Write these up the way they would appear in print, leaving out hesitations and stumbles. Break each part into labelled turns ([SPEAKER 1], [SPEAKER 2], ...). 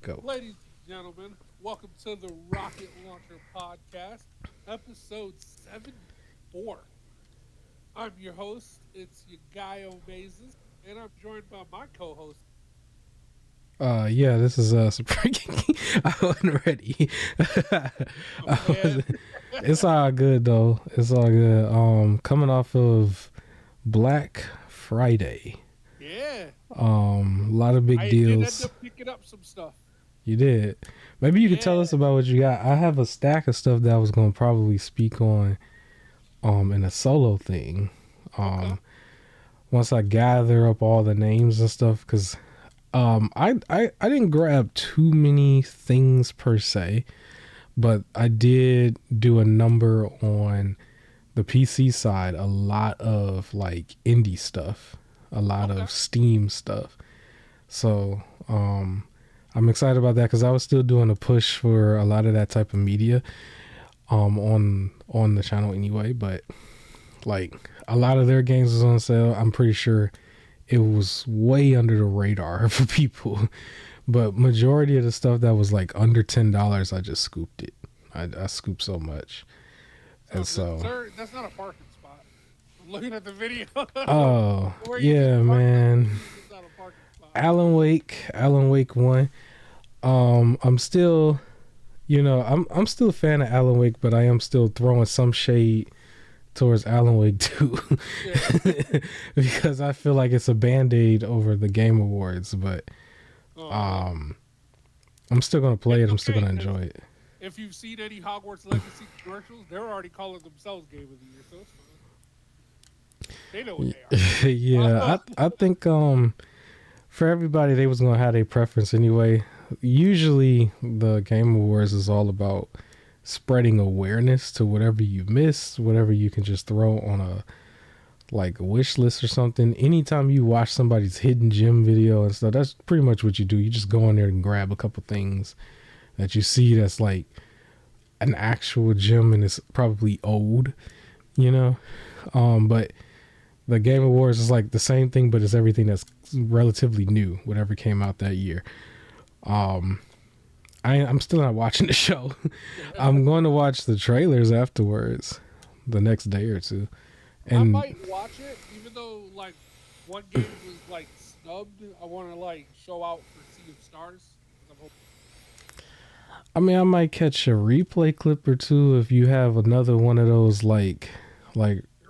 [SPEAKER 1] Go.
[SPEAKER 2] Ladies and gentlemen, welcome to the Rocket Launcher Podcast, episode 74. I'm your host, it's your guy Omazes, and I'm joined by my co-host.
[SPEAKER 1] Yeah, this is Supreme. I wasn't ready.
[SPEAKER 2] Oh man.
[SPEAKER 1] It's all good though. It's all good. Coming off of Black Friday.
[SPEAKER 2] Yeah,
[SPEAKER 1] A lot of big
[SPEAKER 2] I did end
[SPEAKER 1] deals.
[SPEAKER 2] up picking up some stuff.
[SPEAKER 1] You did. Maybe you could tell
[SPEAKER 2] Yeah,
[SPEAKER 1] us about what you got. I have a stack of stuff that I was gonna probably speak on in a solo thing.
[SPEAKER 2] okay.
[SPEAKER 1] Um Once I gather up all the names and stuff, because I didn't grab too many things per se, but I did do a number on the PC side, a lot of like indie stuff, a lot
[SPEAKER 2] Okay.
[SPEAKER 1] of Steam stuff. So I'm excited about that because I was still doing a push for a lot of that type of media on the channel anyway. But like a lot of their games was on sale. I'm pretty sure it was way under the radar for people. But majority of the stuff that was like under $10, I just scooped it. I scooped so much. And
[SPEAKER 2] So, good
[SPEAKER 1] so,
[SPEAKER 2] sir, that's not a parking spot. I'm looking at the video.
[SPEAKER 1] oh
[SPEAKER 2] Where you just
[SPEAKER 1] yeah,
[SPEAKER 2] parked up
[SPEAKER 1] man.
[SPEAKER 2] and it's not a parking spot.
[SPEAKER 1] Alan Wake 1. I'm still, I'm still a fan of Alan Wake, but I am still throwing some shade towards Alan Wake 2
[SPEAKER 2] Yeah.
[SPEAKER 1] because I feel like it's a band-aid over the Game Awards, but
[SPEAKER 2] Uh-huh.
[SPEAKER 1] I'm still gonna play
[SPEAKER 2] It's
[SPEAKER 1] it. I'm still
[SPEAKER 2] okay
[SPEAKER 1] gonna
[SPEAKER 2] because
[SPEAKER 1] enjoy it.
[SPEAKER 2] if you've seen any Hogwarts Legacy commercials, they're already calling themselves Game of the Year, so it's fine. They know what they are.
[SPEAKER 1] Yeah, I think for everybody they was gonna have a preference anyway. Usually the Game Awards is all about spreading awareness to whatever you missed, whatever you can just throw on a like a wish list or something. Anytime you watch somebody's hidden gem video and stuff, that's pretty much what you do. You just go in there and grab a couple things that you see that's like an actual gem and it's probably old, you know. But the Game Awards is like the same thing, but it's everything that's relatively new, whatever came out that year. Um, I'm still not watching the show. I'm going to watch the trailers afterwards, the next day or two.
[SPEAKER 2] I
[SPEAKER 1] And
[SPEAKER 2] might watch it, even though like one game was like snubbed. I want to like show out for Sea of Stars. 'Cause I'm hoping-
[SPEAKER 1] I mean, I might catch a replay clip or two if you have another one of those like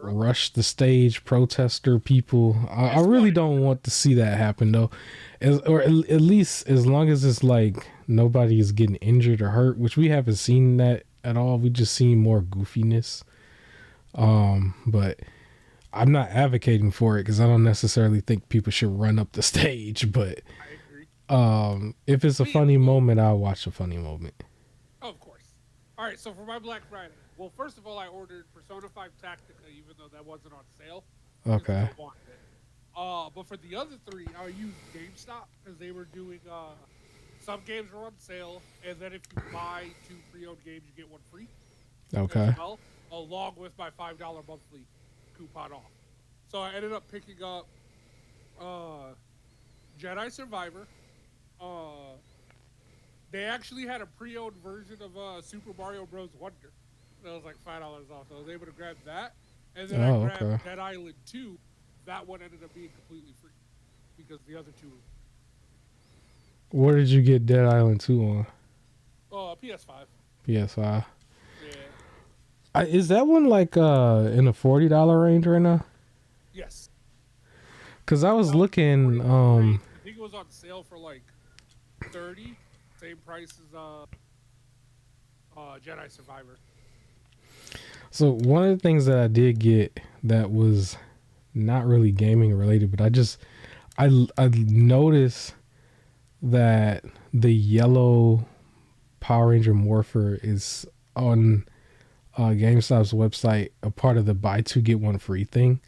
[SPEAKER 1] rush the stage protester people. I
[SPEAKER 2] It's
[SPEAKER 1] really
[SPEAKER 2] funny.
[SPEAKER 1] don't want to see that happen though, or at least as long as it's like nobody is getting injured or hurt, which we haven't seen that at all. We just seen more goofiness. But I'm not advocating for it because I don't necessarily think people should run up the stage. But
[SPEAKER 2] I agree.
[SPEAKER 1] if it's a
[SPEAKER 2] But yeah,
[SPEAKER 1] funny moment, I'll watch a funny moment.
[SPEAKER 2] of course. All right, so for my Black Friday, well, first of all, I ordered Persona 5 Tactica, even though that wasn't on sale, because
[SPEAKER 1] Okay.
[SPEAKER 2] I wanted it. But for the other three, I used GameStop because they were doing some games were on sale, and then if you buy two pre-owned games, you get one free as
[SPEAKER 1] Okay.
[SPEAKER 2] well, along with my $5 monthly coupon off. So I ended up picking up uh, Jedi Survivor. Uh, they actually had a pre-owned version of Super Mario Bros. Wonder. That was like $5 off. So I was able to grab that, and then I
[SPEAKER 1] Oh,
[SPEAKER 2] grabbed
[SPEAKER 1] okay.
[SPEAKER 2] Dead Island 2. That one ended up being completely free because the other two,
[SPEAKER 1] Where did you get Dead Island 2 on?
[SPEAKER 2] PS5.
[SPEAKER 1] PS5.
[SPEAKER 2] Yeah.
[SPEAKER 1] Is that one like in the $40 range right now?
[SPEAKER 2] Yes.
[SPEAKER 1] Cause I was
[SPEAKER 2] That was
[SPEAKER 1] looking.
[SPEAKER 2] 43. I think it was on sale for like 30. Same price as Jedi Survivor.
[SPEAKER 1] So one of the things that I did get that was not really gaming related, but I noticed that the yellow Power Ranger Morpher is on GameStop's website, a part of the buy two get one free thing.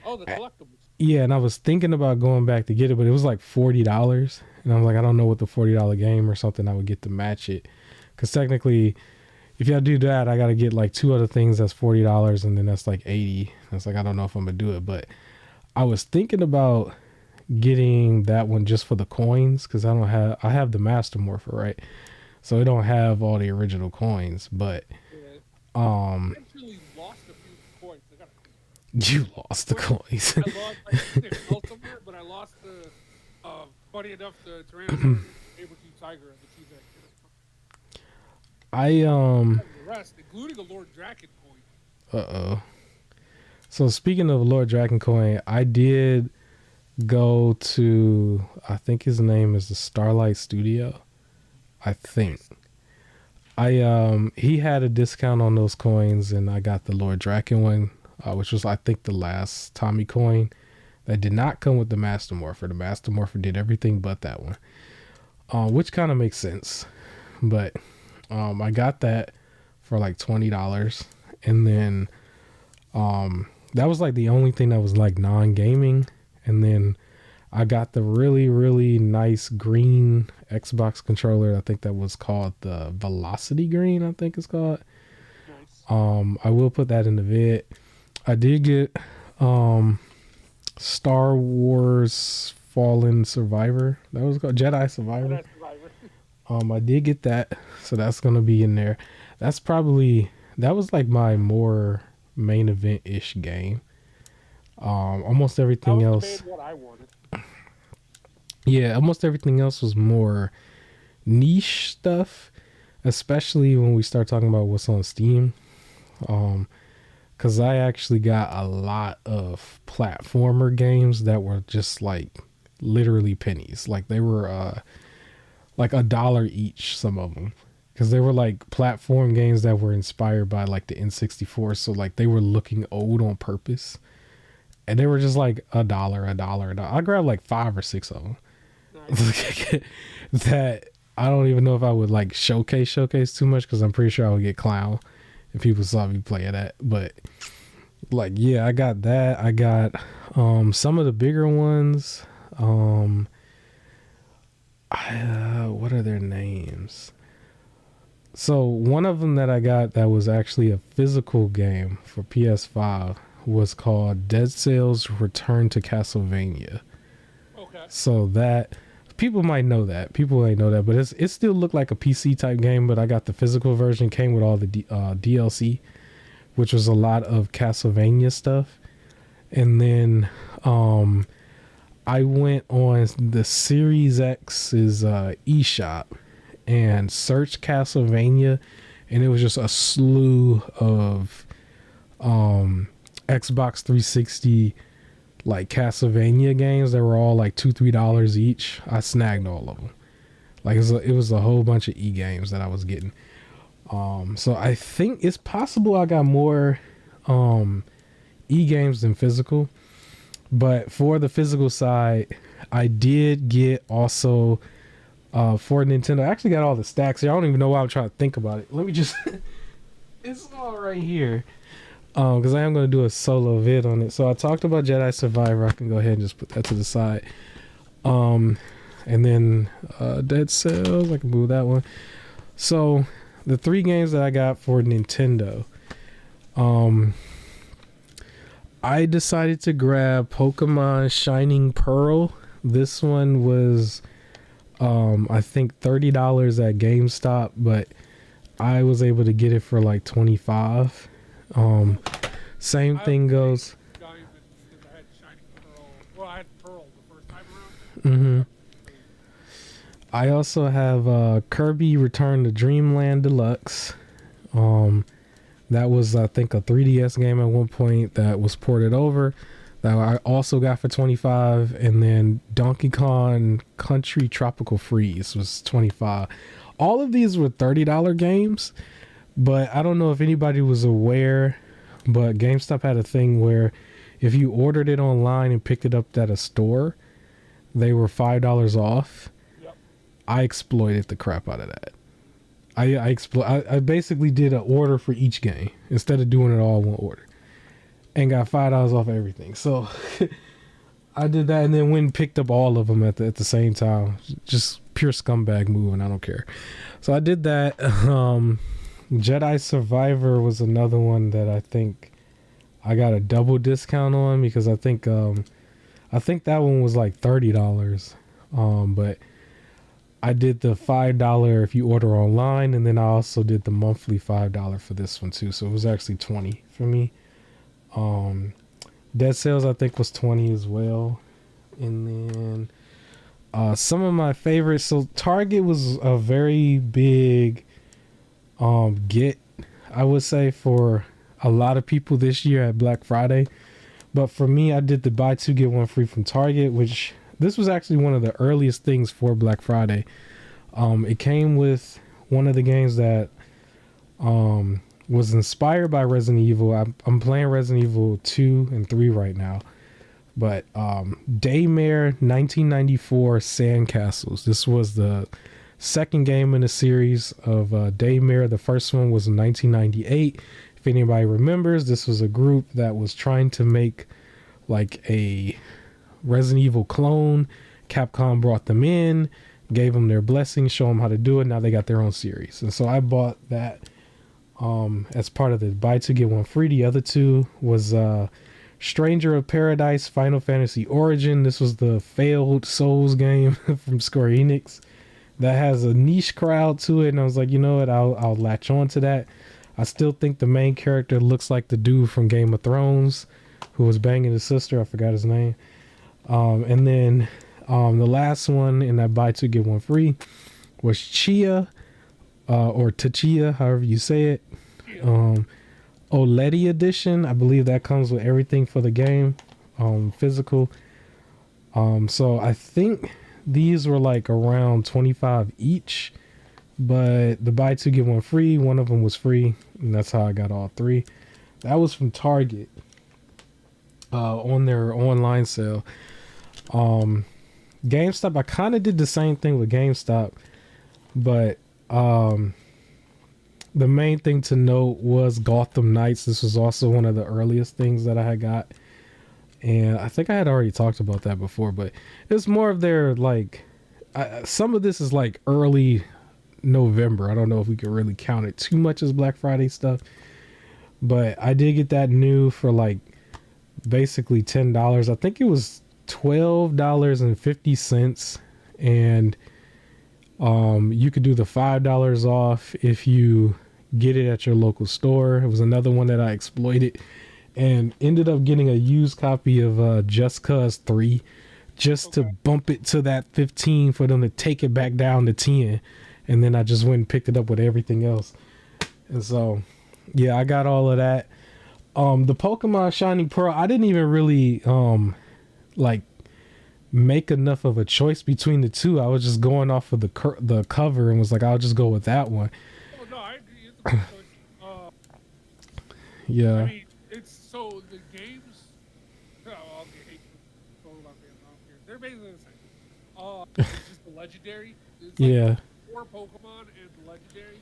[SPEAKER 2] Oh, the collectibles.
[SPEAKER 1] Yeah, and I was thinking about going back to get it, but it was like $40, and I was like, I don't know what the $40 game or something I would get to match it, because technically, if y'all do that, I gotta get like two other things that's $40, and then that's like $80. I was like, I don't know if I'm gonna do it, but I was thinking about getting that one just for the coins because I have the Master Morpher, right? So it don't have all the original coins, but
[SPEAKER 2] Yeah.
[SPEAKER 1] um
[SPEAKER 2] I actually lost a few coins. I got
[SPEAKER 1] you lost the coins.
[SPEAKER 2] I lost. I think they fell somewhere, but I lost the. Funny enough, the Tyrannosaurus able to Tiger and the T-Rex.
[SPEAKER 1] I
[SPEAKER 2] The rest, including a Lord Draken coin.
[SPEAKER 1] uh-oh. So speaking of Lord Dragoncoin, I did go to, I think his name is the Starlight Studio. I think.
[SPEAKER 2] Nice.
[SPEAKER 1] He had a discount on those coins and I got the Lord Draken one, which was I think the last Tommy coin that did not come with the Master Morpher. The Master Morpher did everything but that one. Which kind of makes sense. But I got that for like $20 and then that was like the only thing that was like non-gaming. And then I got the really, really nice green Xbox controller. I think that was called the Velocity Green, I think it's called.
[SPEAKER 2] Nice.
[SPEAKER 1] I will put that in the vid. I did get Star Wars Fallen Survivor. That was called Jedi Survivor.
[SPEAKER 2] That's Survivor.
[SPEAKER 1] I did get that. So that's gonna be in there. That was like my more main event ish game. Almost everything
[SPEAKER 2] That was
[SPEAKER 1] else.
[SPEAKER 2] the main one I wanted.
[SPEAKER 1] Yeah, almost everything else was more niche stuff, especially when we start talking about what's on Steam. Cause I actually got a lot of platformer games that were just like literally pennies. Like they were like $1 each, some of them. Cause they were like platform games that were inspired by like the N64. So like they were looking old on purpose. And they were just like $1. I grabbed like 5 or 6 of them.
[SPEAKER 2] Nice.
[SPEAKER 1] That I don't even know if I would like showcase too much because I'm pretty sure I would get clown if people saw me play that. But like, yeah, I got that. I got some of the bigger ones. What are their names? So one of them that I got that was actually a physical game for PS5 was called Dead Cells Return to Castlevania.
[SPEAKER 2] Okay.
[SPEAKER 1] So that people might know that. People might know that, but it still looked like a PC type game. But I got the physical version, came with all the DLC, which was a lot of Castlevania stuff. And then I went on the Series X's eShop and searched Castlevania, and it was just a slew of Xbox 360 like Castlevania games that were all like $2-3 each. I snagged all of them. Like it was a whole bunch of games that I was getting. So I think it's possible I got more games than physical. But for the physical side, I did get also for Nintendo. I actually got all the stacks here. I don't even know why I'm trying to think about it. Let me just it's all right here. Because I am going to do a solo vid on it. So I talked about Jedi Survivor. I can go ahead and just put that to the side. And then Dead Cells, I can move that one. So the 3 games that I got for Nintendo, I decided to grab Pokemon Shining Pearl. This one was I think $30 at GameStop, but I was able to get it for like $25. Same thing goes.
[SPEAKER 2] Diamond because I had Shining Pearl. Well, I had Pearl the first time around.
[SPEAKER 1] I also have Kirby Return to Dreamland Deluxe. That was I think a 3DS game at one point that was ported over. That I also got for $25, and then Donkey Kong Country Tropical Freeze was $25. All of these were $30 games, but I don't know if anybody was aware, but GameStop had a thing where if you ordered it online and picked it up at a store, they were $5 off.
[SPEAKER 2] Yep.
[SPEAKER 1] I exploited the crap out of that. I basically did an order for each game instead of doing it all in one order, and got $5 off everything. So I did that, and then went and picked up all of them at the same time. Just pure scumbag move, and I don't care. So I did that. Jedi Survivor was another one that I think I got a double discount on because I think I think that one was like $30. But I did the $5 if you order online, and then I also did the monthly $5 for this one too. So it was actually 20 for me. Um, Dead Sales I think was 20 as well, and then some of my favorites. So Target was a very big get, I would say, for a lot of people this year at Black Friday. But for me, I did the buy two get one free from Target, which this was actually one of the earliest things for Black Friday. It came with one of the games that was inspired by Resident Evil. I'm playing Resident Evil 2 and 3 right now. But Daymare 1994 Sandcastles. This was the second game in the series of Daymare. The first one was in 1998. If anybody remembers, this was a group that was trying to make like a Resident Evil clone. Capcom brought them in, gave them their blessing, show them how to do it. Now they got their own series. And so I bought that as part of the buy two get one free. The other two was Stranger of Paradise Final Fantasy Origin. This was the failed Souls game from Square Enix that has a niche crowd to it, and I was like, you know what, I'll latch on to that. I still think the main character looks like the dude from Game of Thrones who was banging his sister. I forgot his name. And then the last one in that buy two get one free was Chia, or Tachia, however you say it. OLED edition. I believe that comes with everything for the game, physical. So I think these were like around 25 each, but the buy two get one free, one of them was free, and that's how I got all three. That was from Target on their online sale. GameStop, I kind of did the same thing with GameStop, but the main thing to note was Gotham Knights. This was also one of the earliest things that I had got. And I think I had already talked about that before, but it's more of their like, some of this is like early November. I don't know if we can really count it too much as Black Friday stuff, but I did get that new for like basically $10. I think it was $12.50, and you could do the $5 off if you get it at your local store. It was another one that I exploited and ended up getting a used copy of Just Cause 3 just to bump it to that 15 for them to take it back down to 10. And then I just went and picked it up with everything else. And so, yeah, I got all of that. The Pokemon Shining Pearl, I didn't even really like make enough of a choice between the two. I was just going off of the cover and was like, I'll just go with that one.
[SPEAKER 2] Oh no, I agree. It's a good choice.
[SPEAKER 1] Yeah.
[SPEAKER 2] I mean, it's so the games. Oh, I'll get hate for Pokemon fans. I don't care. They're basically the same. It's just the legendary. It's like
[SPEAKER 1] Yeah.
[SPEAKER 2] 4 Pokemon and the legendary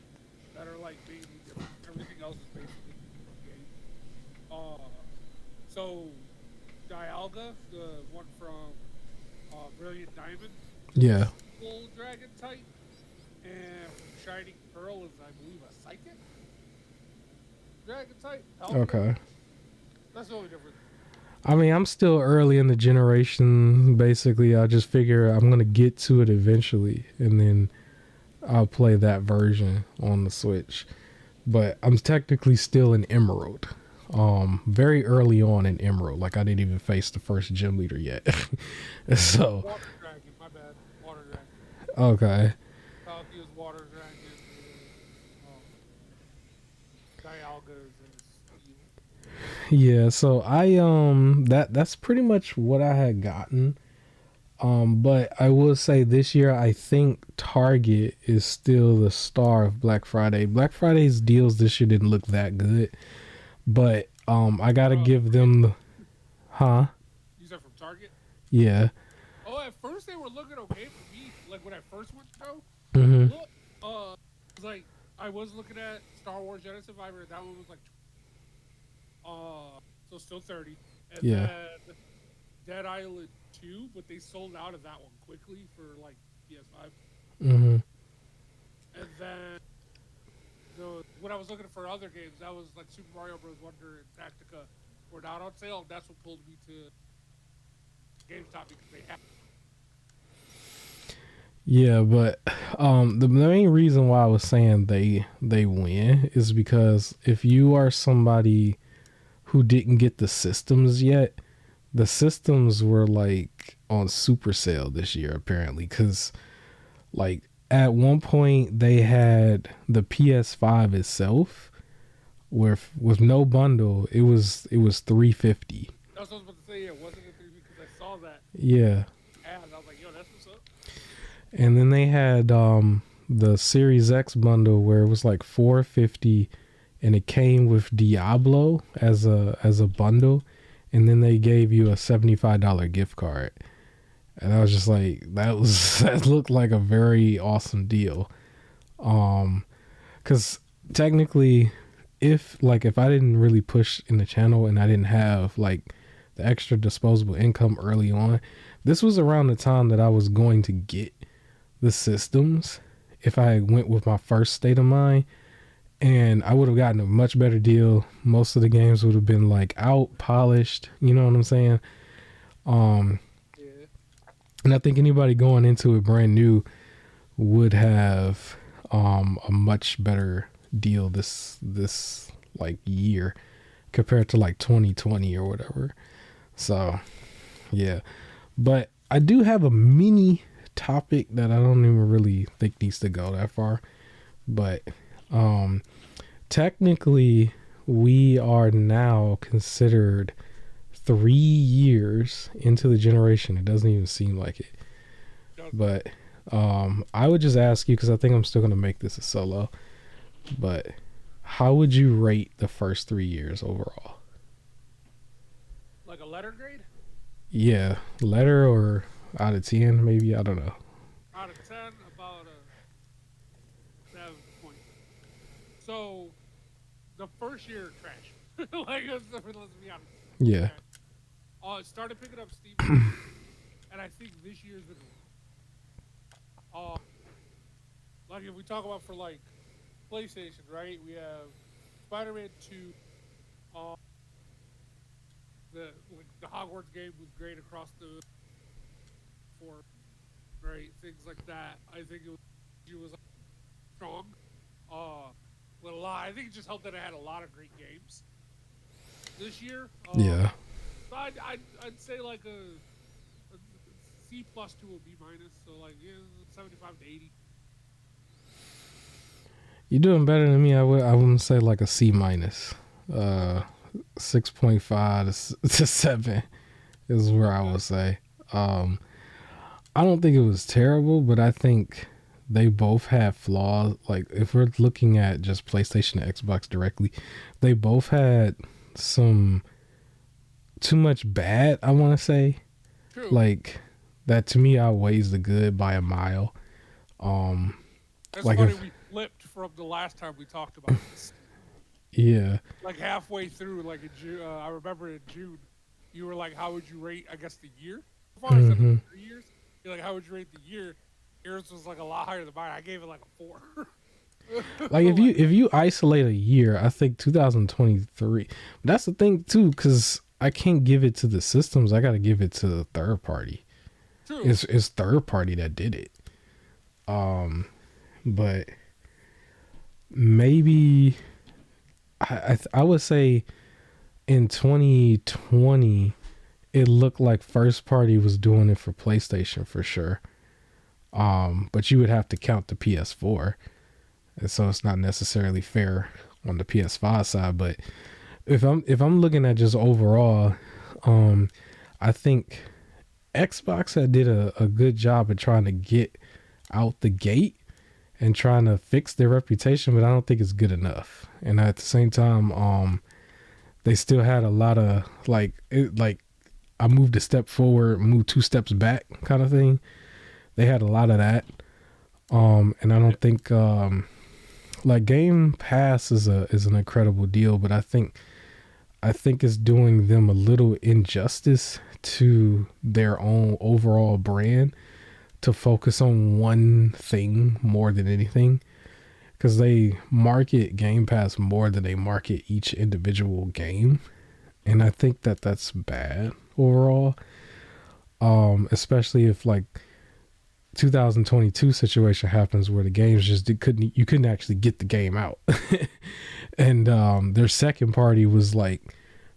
[SPEAKER 2] that are like mainly different. Everything else is basically the game. So Dialga, the one from Brilliant Diamond,
[SPEAKER 1] Yeah.
[SPEAKER 2] full dragon type, and from Shining Pearl is, I believe, a psychic dragon type.
[SPEAKER 1] Okay.
[SPEAKER 2] That's the only difference.
[SPEAKER 1] I mean, I'm still early in the generation. Basically, I just figure I'm going to get to it eventually, and then I'll play that version on the Switch. But I'm technically still in Emerald. Very early on in Emerald. Like, I didn't even face the first gym leader yet. So,
[SPEAKER 2] Water dragon, my bad. Water dragon.
[SPEAKER 1] okay.
[SPEAKER 2] Palkia's water dragon. Dialga's and steel.
[SPEAKER 1] Yeah, so that's pretty much what I had gotten. But I will say this year I think Target is still the star of Black Friday. Black Friday's deals this year didn't look that good, but I gotta give them the, huh?
[SPEAKER 2] You said from Target?
[SPEAKER 1] Yeah.
[SPEAKER 2] Oh, at first they were looking okay for me. Like when I first went to go,
[SPEAKER 1] Mm-hmm.
[SPEAKER 2] look, it's like I was looking at Star Wars Jedi Survivor. That one was like, so still 30. And
[SPEAKER 1] Yeah.
[SPEAKER 2] then Dead Island 2, but they sold out of that one quickly for like PS5.
[SPEAKER 1] Mm-hmm.
[SPEAKER 2] And then when I was looking for other games, that was like Super Mario Bros. Wonder and Tactica were not on sale. That's what pulled me to GameStop because they have.
[SPEAKER 1] Yeah, but the main reason why I was saying they win is because if you are somebody who didn't get the systems yet, the systems were like on super sale this year apparently, because like at one point they had the PS5 itself with no bundle. It was $350.
[SPEAKER 2] That's what I was about to say. Yeah, wasn't it because I saw that
[SPEAKER 1] Yeah.
[SPEAKER 2] ad and I was like, yo, that's what's up.
[SPEAKER 1] And then they had the Series X bundle where it was like $450 and it came with Diablo as a bundle, and then they gave you a $75 gift card. And I was just like, that looked like a very awesome deal. Cuz technically if I didn't really push in the channel and I didn't have like the extra disposable income early on, this was around the time that I was going to get the systems if I went with my first state of mind, and I would have gotten a much better deal. Most of the games would have been like out polished, you know what I'm saying?
[SPEAKER 2] Yeah.
[SPEAKER 1] And I think anybody going into it brand new would have a much better deal this like year compared to like 2020 or whatever. So yeah, but I do have a mini topic that I don't even really think needs to go that far, but technically we are now considered 3 years into the generation. It doesn't even seem like it, but I would just ask you, because I think I'm still going to make this a solo, but how would you rate the first 3 years overall?
[SPEAKER 2] Like a letter grade?
[SPEAKER 1] Yeah, letter or out of 10 maybe, I don't know.
[SPEAKER 2] Out of 10, about a 7 point. So, the first year, trash. Like, let's be honest.
[SPEAKER 1] Yeah.
[SPEAKER 2] Started picking up Steam, and I think this year's been. Like if we talk about for like PlayStation, right? We have Spider-Man 2. The Hogwarts game was great across the board, right? Things like that. I think it was strong. With a lot. I think it just helped that I had a lot of great games this year.
[SPEAKER 1] Yeah.
[SPEAKER 2] So I'd say like a C plus to a B minus. So like 75 to 80.
[SPEAKER 1] You're doing better than me. I wouldn't say like a C minus. 6.5 to 7 is where I would say. I don't think it was terrible, but I think they both have flaws. Like if we're looking at just PlayStation and Xbox directly, they both had some too much bad, I want to say.
[SPEAKER 2] True.
[SPEAKER 1] Like that to me outweighs the good by a mile.
[SPEAKER 2] That's
[SPEAKER 1] like
[SPEAKER 2] funny. We flipped from the last time we talked about this.
[SPEAKER 1] Yeah.
[SPEAKER 2] Like halfway through, like in June, I remember in June, you were like, "How would you rate? I guess the year." Before I said like 3 years, you're like, "How would you rate the year?" Yours was like a lot higher than mine. I gave it like a 4.
[SPEAKER 1] Like if you isolate a year, I think 2023. That's the thing too, because I can't give it to the systems. I got to give it to the third party.
[SPEAKER 2] True.
[SPEAKER 1] It's third party that did it. But maybe I would say in 2020 it looked like first party was doing it for PlayStation for sure. But you would have to count the PS4. And so it's not necessarily fair on the PS5 side, but if I'm looking at just overall, I think Xbox had did a good job of trying to get out the gate and trying to fix their reputation, but I don't think it's good enough. And at the same time, they still had a lot of like I moved a step forward, moved 2 steps back kind of thing. They had a lot of that. And I don't think like Game Pass is an incredible deal, but I think it's doing them a little injustice to their own overall brand to focus on one thing more than anything, because they market Game Pass more than they market each individual game, and I think that's bad overall. Especially if like 2022 situation happens where the games just couldn't, you couldn't actually get the game out. And their second party was like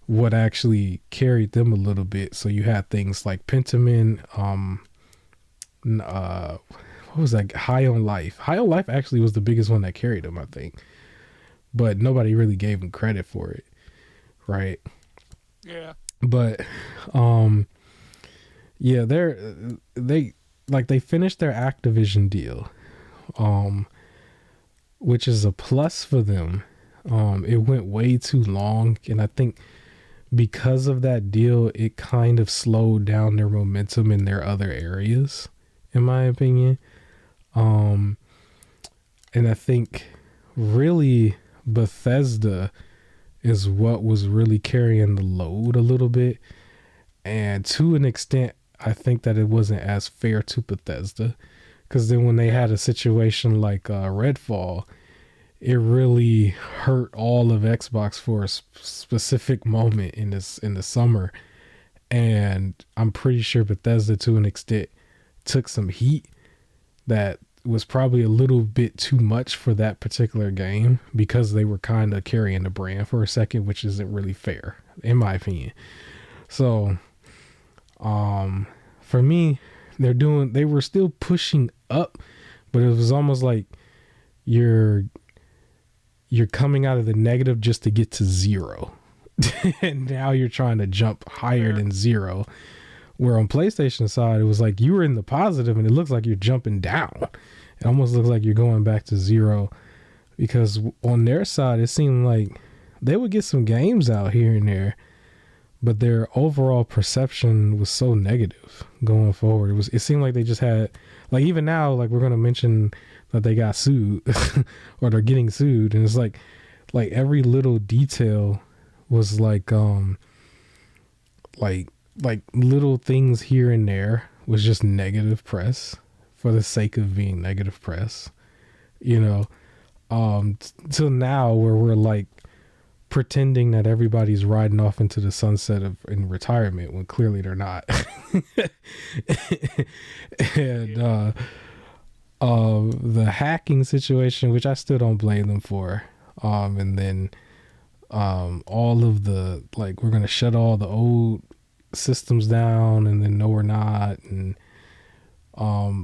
[SPEAKER 1] what actually carried them a little bit. So you had things like Pentiment, what was that? High on Life. High on Life actually was the biggest one that carried them, I think, but nobody really gave them credit for it, right?
[SPEAKER 2] Yeah.
[SPEAKER 1] But yeah, they finished their Activision deal, which is a plus for them. It went way too long, and I think because of that deal, it kind of slowed down their momentum in their other areas, in my opinion. And I think really Bethesda is what was really carrying the load a little bit. And to an extent, I think that it wasn't as fair to Bethesda. Because then when they had a situation like Redfall, it really hurt all of Xbox for a specific moment in the summer. And I'm pretty sure Bethesda, to an extent, took some heat that was probably a little bit too much for that particular game because they were kind of carrying the brand for a second, which isn't really fair, in my opinion. So, for me, they were still pushing up, but it was almost like you're coming out of the negative just to get to zero. And now you're trying to jump higher than zero. Where on PlayStation side, it was like you were in the positive and it looks like you're jumping down. It almost looks like you're going back to zero, because on their side, it seemed like they would get some games out here and there, but their overall perception was so negative going forward. It seemed like they just had, like, even now, like we're going to mention that they got sued or they're getting sued. And it's like every little detail was like little things here and there was just negative press for the sake of being negative press, till now where we're like pretending that everybody's riding off into the sunset in retirement when clearly they're not. And the hacking situation, which I still don't blame them for, and then all of the, like, we're gonna shut all the old systems down, and then no we're not. And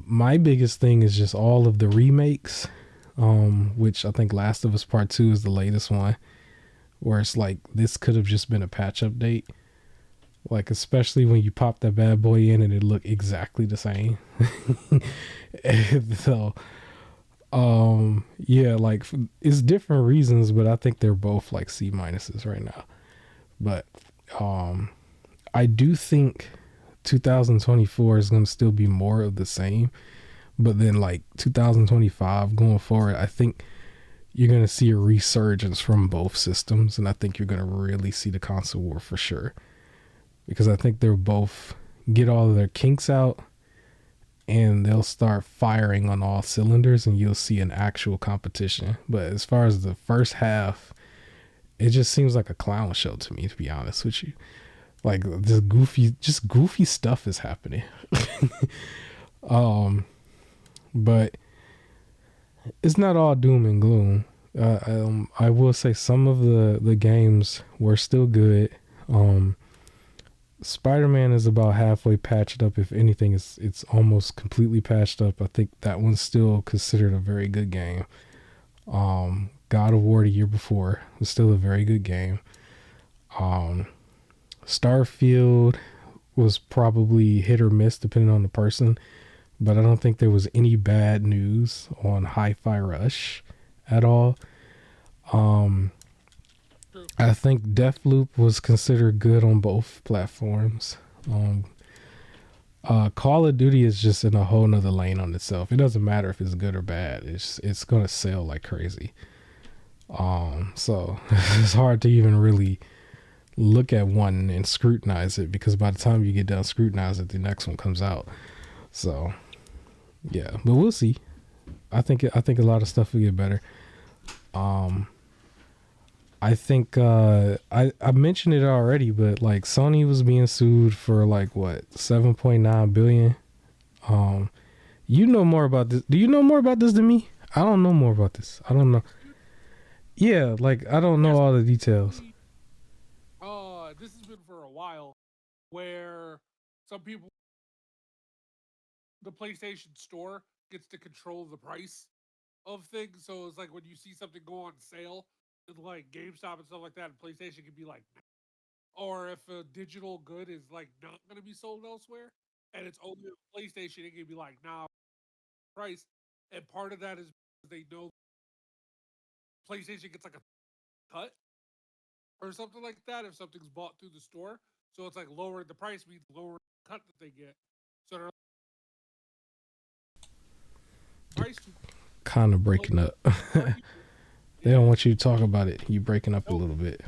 [SPEAKER 1] my biggest thing is just all of the remakes, which I think Last of Us Part 2 is the latest one, where it's like this could have just been a patch update, like especially when you pop that bad boy in and it looked exactly the same. So yeah, like it's different reasons, but I think they're both like C minuses right now. But I do think 2024 is going to still be more of the same, but then like 2025 going forward, I think you're going to see a resurgence from both systems, and I think you're going to really see the console war for sure, because I think they'll both get all of their kinks out and they'll start firing on all cylinders, and you'll see an actual competition. But as far as the first half, it just seems like a clown show to me, to be honest with you. Like this goofy stuff is happening. But it's not all doom and gloom. I will say some of the games were still good. Spider-Man is about halfway patched up. If anything, it's almost completely patched up. I think that one's still considered a very good game. God of War the year before was still a very good game. Starfield was probably hit or miss depending on the person, but I don't think there was any bad news on Hi-Fi Rush at all. I think Deathloop was considered good on both platforms. Call of Duty is just in a whole nother lane on itself. It doesn't matter if it's good or bad. It's gonna sell like crazy. So it's hard to even really look at one and scrutinize it, because by the time you get done scrutinizing it, the next one comes out. So yeah, but we'll see. I think a lot of stuff will get better. I think I mentioned it already, but like Sony was being sued for like what 7.9 billion. Um, you know more about this. Do you know more about this than me? I don't know more about this. I don't know. Yeah, like I don't know
[SPEAKER 2] There's
[SPEAKER 1] all the details.
[SPEAKER 2] this has been for a while, where some people, the PlayStation Store gets to control the price of things. So it's like when you see something go on sale, in like GameStop and stuff like that, and PlayStation can be like, or if a digital good is like not going to be sold elsewhere, and it's only on PlayStation, it can be like, nah, price. And part of that is because they know PlayStation gets like a cut or something like that if something's bought through the store. So it's like lowering the price means lowering the cut that they get. So they're price to
[SPEAKER 1] Kind of
[SPEAKER 2] like
[SPEAKER 1] breaking up.
[SPEAKER 2] argument.
[SPEAKER 1] They don't
[SPEAKER 2] Yeah,
[SPEAKER 1] want you to talk about it. You breaking up a
[SPEAKER 2] nope.
[SPEAKER 1] little bit.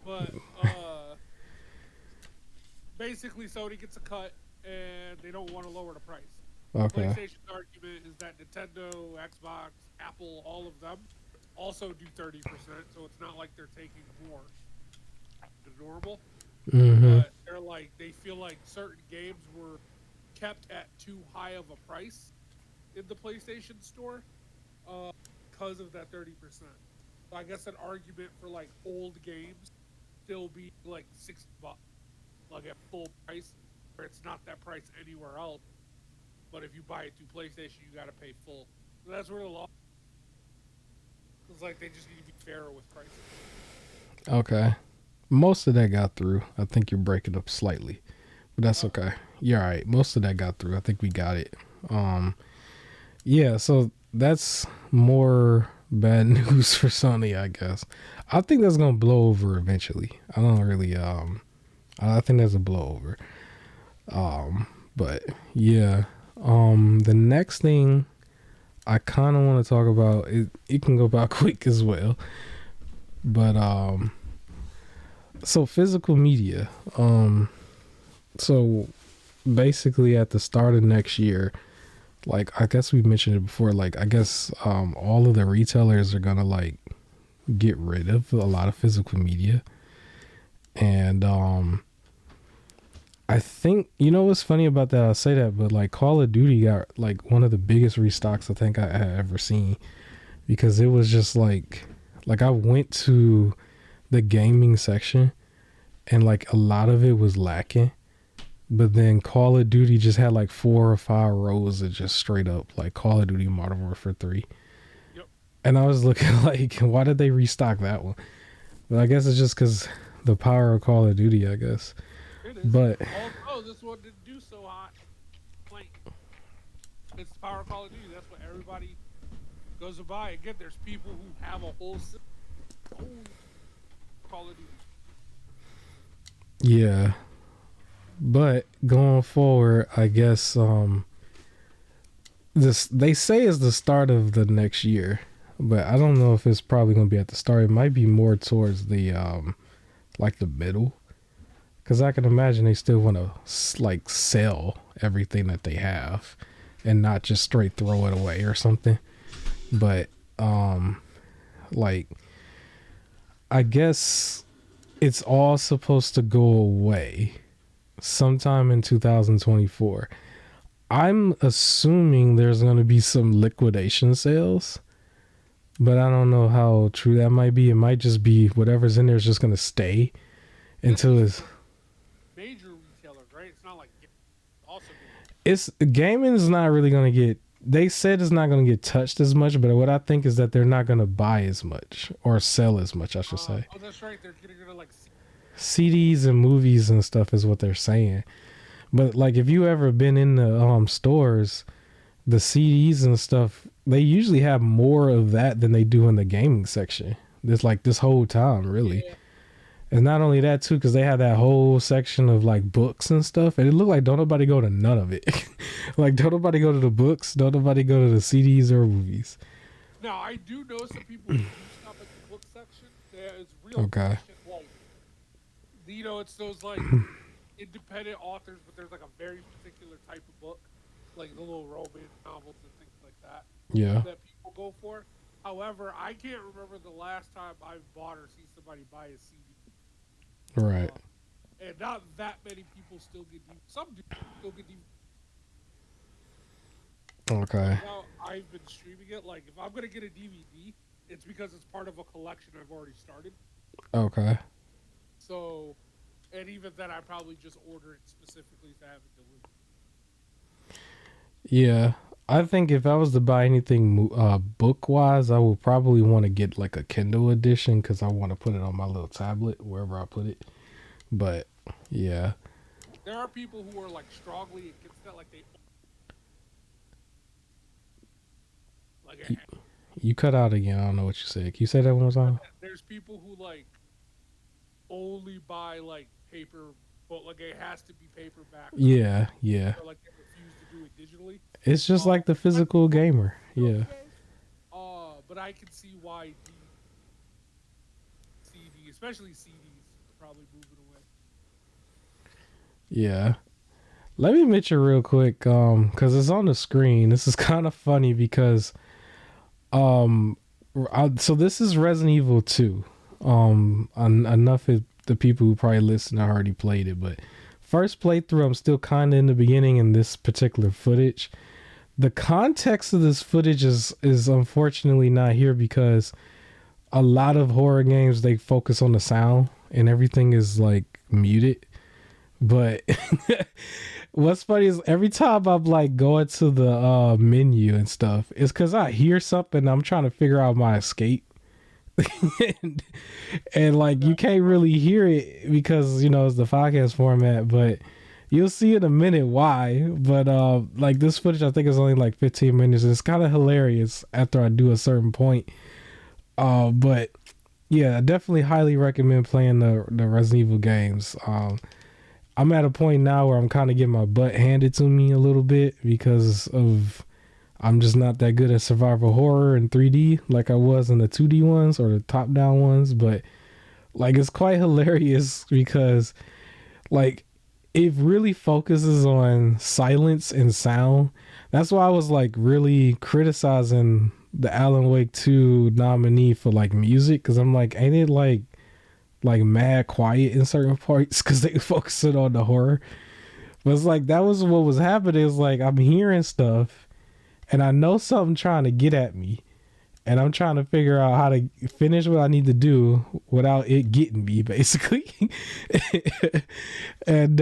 [SPEAKER 2] But basically Sony gets a cut and they don't want to lower the price.
[SPEAKER 1] Okay.
[SPEAKER 2] PlayStation's argument is that Nintendo, Xbox, Apple, all of them also do 30%, so it's not like they're taking more than normal.
[SPEAKER 1] Mm-hmm.
[SPEAKER 2] But they're like they feel like certain games were kept at too high of a price in the PlayStation Store uh, because of that 30%. So I guess an argument for like old games still be like $60, like at full price, where it's not that price anywhere else. But if you buy it through PlayStation, you got to pay full. So that's where the law is like they just need to be fairer with pricing.
[SPEAKER 1] Okay. Most of that got through. I think you're breaking up slightly, but that's
[SPEAKER 2] Okay.
[SPEAKER 1] okay. You're all right. Most of that got through. I think we got it. Yeah. So that's more bad news for Sony, I guess. I think that's gonna blow over eventually. I don't really. I think that's a blowover. But yeah. The next thing I kind of want to talk about it can go about quick as well. But so physical media. So basically at the start of next year, like I guess we mentioned it before, like I guess all of the retailers are gonna like get rid of a lot of physical media. And I think you know what's funny about that, I'll say that, but like Call of Duty got like one of the biggest restocks I think I had ever seen, because it was just like I went to the gaming section and like a lot of it was lacking. But then Call of Duty just had like 4 or 5 rows of just straight up like Call of Duty Modern Warfare 3.
[SPEAKER 2] Yep.
[SPEAKER 1] And I was looking like, why did they restock that one? But I guess it's just because the power of Call of Duty, I guess.
[SPEAKER 2] It is.
[SPEAKER 1] But
[SPEAKER 2] Although this one didn't do so hot. Like it's the power of Call of Duty. That's what everybody goes to buy. Again, there's people who have a whole Call of Duty.
[SPEAKER 1] yeah, but going forward, I guess this they say is the start of the next year, but I don't know if it's probably gonna be at the start. It might be more towards the like the middle, because I can imagine they still want to like sell everything that they have and not just straight throw it away or something. But like I guess it's all supposed to go away sometime in 2024. I'm assuming there's going to be some liquidation sales, but I don't know how true that might be. It might just be whatever's in there is just going to stay until it's
[SPEAKER 2] Major retailers, right? It's not like also doing
[SPEAKER 1] it's gaming is not really going to get, they said it's not going to get touched as much, but what I think is that they're not going to buy as much or sell as much, I should say.
[SPEAKER 2] oh, that's right. They're getting rid of like
[SPEAKER 1] CDs and movies and stuff is what they're saying. But like if you ever been in the stores, the CDs and stuff, they usually have more of that than they do in the gaming section. This like this whole time, really.
[SPEAKER 2] yeah.
[SPEAKER 1] And not only that too, because they have that whole section of like books and stuff, and it looked like don't nobody go to none of it. Like don't nobody go to the books, don't nobody go to the CDs or movies.
[SPEAKER 2] Now I do know some people who do stop at the book section. There is real
[SPEAKER 1] Okay.
[SPEAKER 2] shit. Well, it's those like independent authors, but there's like a very particular type of book, like the little romance novels and things like that,
[SPEAKER 1] Yeah.
[SPEAKER 2] that people go for. However, I can't remember the last time I've bought or seen somebody buy a CD.
[SPEAKER 1] Right.
[SPEAKER 2] And not that many people still get DVD. Some do still get DVD.
[SPEAKER 1] Okay.
[SPEAKER 2] Like how I've been streaming it. Like if I'm gonna get a DVD, it's because it's part of a collection I've already started.
[SPEAKER 1] Okay.
[SPEAKER 2] So, and even then, I probably just order it specifically to have it delivered.
[SPEAKER 1] Yeah. I think if I was to buy anything book wise, I would probably want to get like a Kindle edition because I want to put it on my little tablet wherever I put it. But yeah.
[SPEAKER 2] There are people who are like strongly against that, like they like.
[SPEAKER 1] You cut out again. I don't know what you said. Can you say that one more time?
[SPEAKER 2] There's people who like only buy like paper, but like it has to be paperback.
[SPEAKER 1] Yeah, yeah.
[SPEAKER 2] Or like they refuse to do it digitally.
[SPEAKER 1] It's just like the physical gamer. Yeah.
[SPEAKER 2] But I can see why CD, especially CDs, are probably moving away.
[SPEAKER 1] Yeah. Let me mention real quick, because it's on the screen. This is kind of funny because, so this is Resident Evil 2. Enough of the people who probably listen already played it, but first playthrough, I'm still kind of in the beginning in this particular footage. The context of this footage is unfortunately not here because a lot of horror games, they focus on the sound and everything is like muted. But what's funny is every time I'm like going to the menu and stuff, it's because I hear something. I'm trying to figure out my escape. and like you can't really hear it because it's the podcast format, but you'll see in a minute why. But like this footage I think is only like 15 minutes and it's kind of hilarious after I do a certain point. But yeah, I definitely highly recommend playing the Resident Evil games. I'm at a point now where I'm kind of getting my butt handed to me a little bit because of I'm just not that good at survival horror in 3D like I was in the 2D ones or the top down ones. But like it's quite hilarious because like it really focuses on silence and sound. That's why I was like really criticizing the Alan Wake 2 nominee for like music because I'm like, ain't it like mad quiet in certain parts because they focusing on the horror. But it's like that was what was happening. Is like I'm hearing stuff and I know something trying to get at me and I'm trying to figure out how to finish what I need to do without it getting me basically. And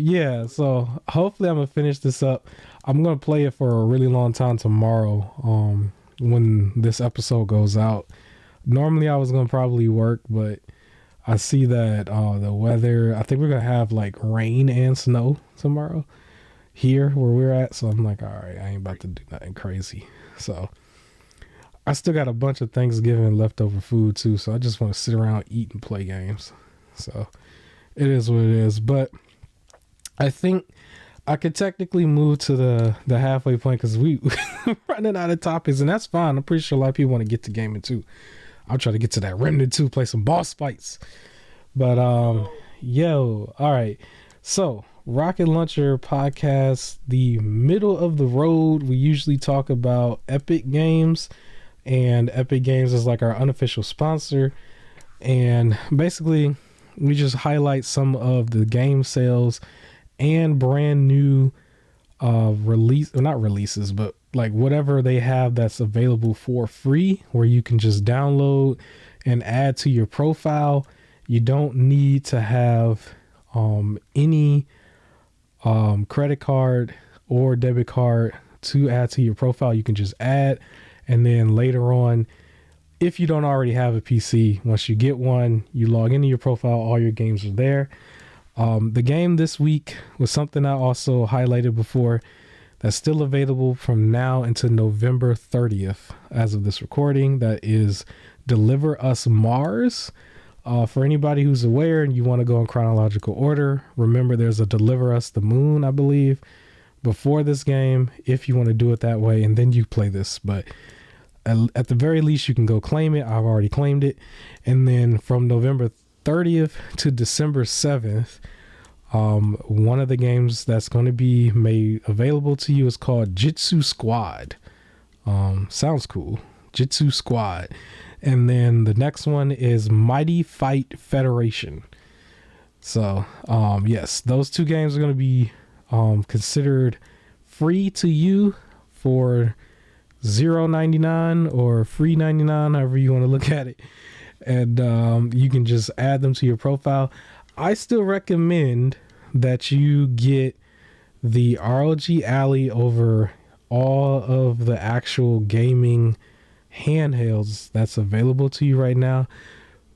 [SPEAKER 1] yeah, so hopefully I'm gonna finish this up. I'm gonna play it for a really long time tomorrow when this episode goes out. Normally I was gonna probably work, but I see that the weather, I think we're going to have like rain and snow tomorrow here where we're at. So I'm like, all right, I ain't about to do nothing crazy. So I still got a bunch of Thanksgiving leftover food too. So I just want to sit around, eat and play games. So it is what it is. But I think I could technically move to the halfway point because we're running out of topics and that's fine. I'm pretty sure a lot of people want to get to gaming too. I'll try to get to that Remnant 2, play some boss fights. But yo, all right. So Rocket Launcher podcast, the middle of the road. We usually talk about Epic Games, and Epic Games is like our unofficial sponsor. And basically, we just highlight some of the game sales and brand new not releases, but like whatever they have that's available for free where you can just download and add to your profile. You don't need to have any credit card or debit card to add to your profile. You can just add, and then later on, if you don't already have a PC, once you get one, you log into your profile, all your games are there. The game this week was something I also highlighted before that's still available from now until November 30th as of this recording. That is Deliver Us Mars. For anybody who's aware and you want to go in chronological order, remember there's a Deliver Us the Moon, I believe, before this game, if you want to do it that way, and then you play this. But at the very least, you can go claim it. I've already claimed it. And then from November 30th to December 7th, one of the games that's going to be made available to you is called Jitsu Squad. Sounds cool. Jitsu Squad. And then the next one is Mighty Fight Federation. So, yes, those two games are going to be considered free to you for $0.99 or free 99, however you want to look at it. And you can just add them to your profile. I still recommend that you get the ROG Alley over all of the actual gaming handhelds that's available to you right now.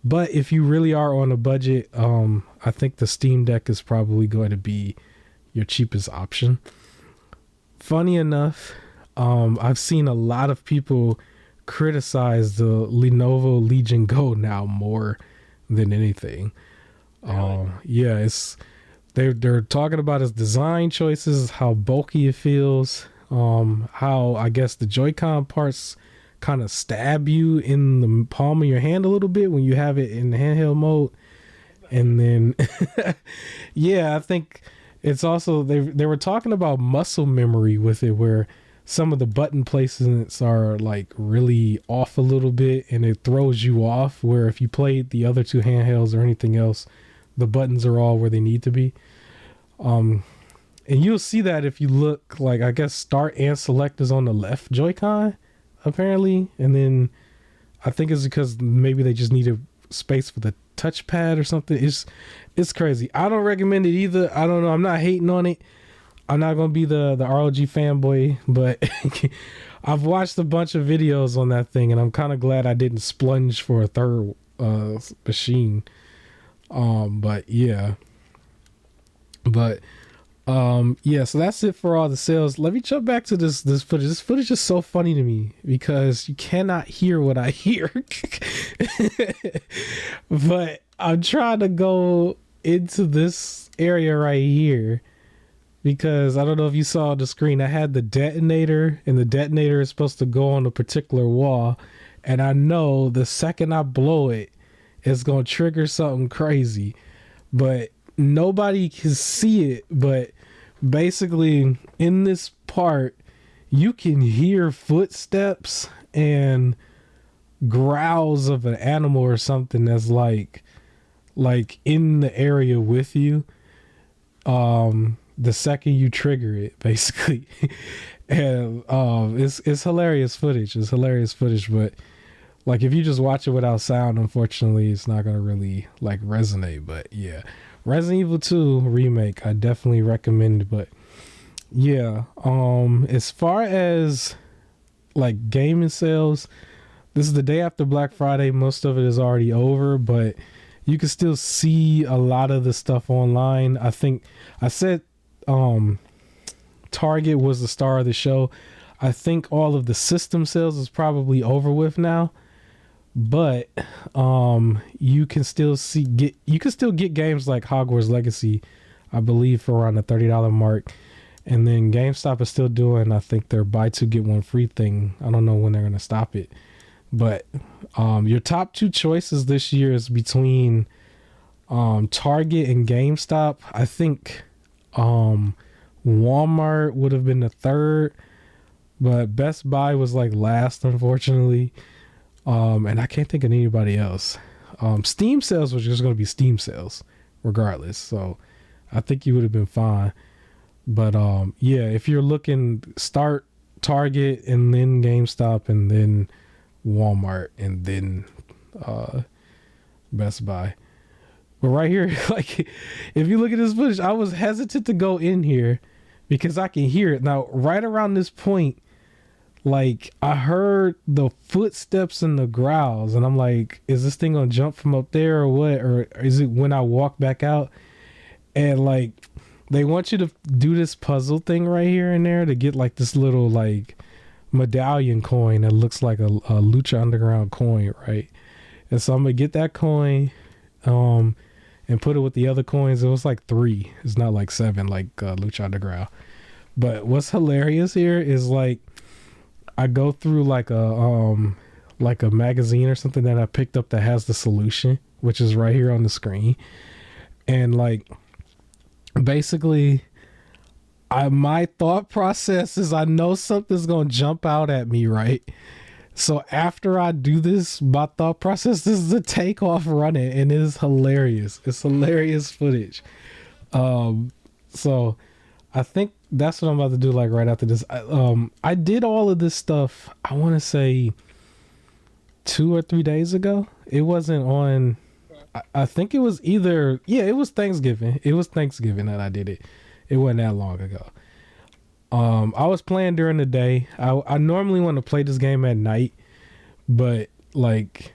[SPEAKER 1] But if you really are on a budget, I think the Steam Deck is probably going to be your cheapest option. Funny enough, I've seen a lot of people criticize the Lenovo Legion Go now more than anything.
[SPEAKER 2] Really?
[SPEAKER 1] Yeah, it's they're talking about its design choices, how bulky it feels, how I guess the Joy-Con parts kind of stab you in the palm of your hand a little bit when you have it in the handheld mode. And then yeah, I think it's also they were talking about muscle memory with it, where some of the button placements are like really off a little bit and it throws you off, where if you played the other two handhelds or anything else, the buttons are all where they need to be. And you'll see that if you look, like, I guess start and select is on the left Joy-Con apparently, and then I think it's because maybe they just needed space for the touchpad or something. It's crazy. I don't recommend it either. I don't know, I'm not hating on it. I'm not gonna be the ROG fanboy, but I've watched a bunch of videos on that thing and I'm kind of glad I didn't splurge for a third machine. But yeah, so that's it for all the sales. Let me jump back to this footage. This footage is so funny to me because you cannot hear what I hear. But I'm trying to go into this area right here because I don't know if you saw the screen. I had the detonator, and the detonator is supposed to go on a particular wall, and I know the second I blow it, it's gonna trigger something crazy, but nobody can see it. But basically in this part you can hear footsteps and growls of an animal or something that's like in the area with you the second you trigger it, basically. And it's hilarious footage. But like if you just watch it without sound, unfortunately it's not gonna really like resonate. But yeah, Resident Evil 2 remake, I definitely recommend. But yeah, as far as like gaming sales, this is the day after Black Friday. Most of it is already over, but you can still see a lot of the stuff online. I think I said Target was the star of the show. I think all of the system sales is probably over with now, but you can still get games like Hogwarts Legacy, I believe, for around the $30 mark. And then GameStop is still doing, I think, their buy two get one free thing. I don't know when they're going to stop it. But your top two choices this year is between Target and GameStop. I think Walmart would have been the third, but Best Buy was like last, unfortunately. And I can't think of anybody else. Steam sales was just going to be Steam sales regardless. So I think you would have been fine. But yeah, if you're looking, start Target and then GameStop and then Walmart and then Best Buy. But right here, like if you look at this footage, I was hesitant to go in here because I can hear it. Now, right around this point, like I heard the footsteps and the growls, and I'm like, is this thing gonna jump from up there or what? Or is it when I walk back out? And like they want you to do this puzzle thing right here and there to get like this little like medallion coin that looks like a Lucha Underground coin, right? And so I'm gonna get that coin and put it with the other coins. It was like 3. It's not like 7 like Lucha Underground. But what's hilarious here is like I go through like a magazine or something that I picked up that has the solution, which is right here on the screen. And like basically my thought process is I know something's gonna jump out at me, right? So after I do this, my thought process is to take off running, and it's hilarious. It's hilarious footage. So I think that's what I'm about to do. Like right after this, I did all of this stuff. I want to say 2 or 3 days ago. It wasn't on. I think it was either. Yeah, it was Thanksgiving. It was Thanksgiving that I did it. It wasn't that long ago. I was playing during the day. I normally want to play this game at night, but like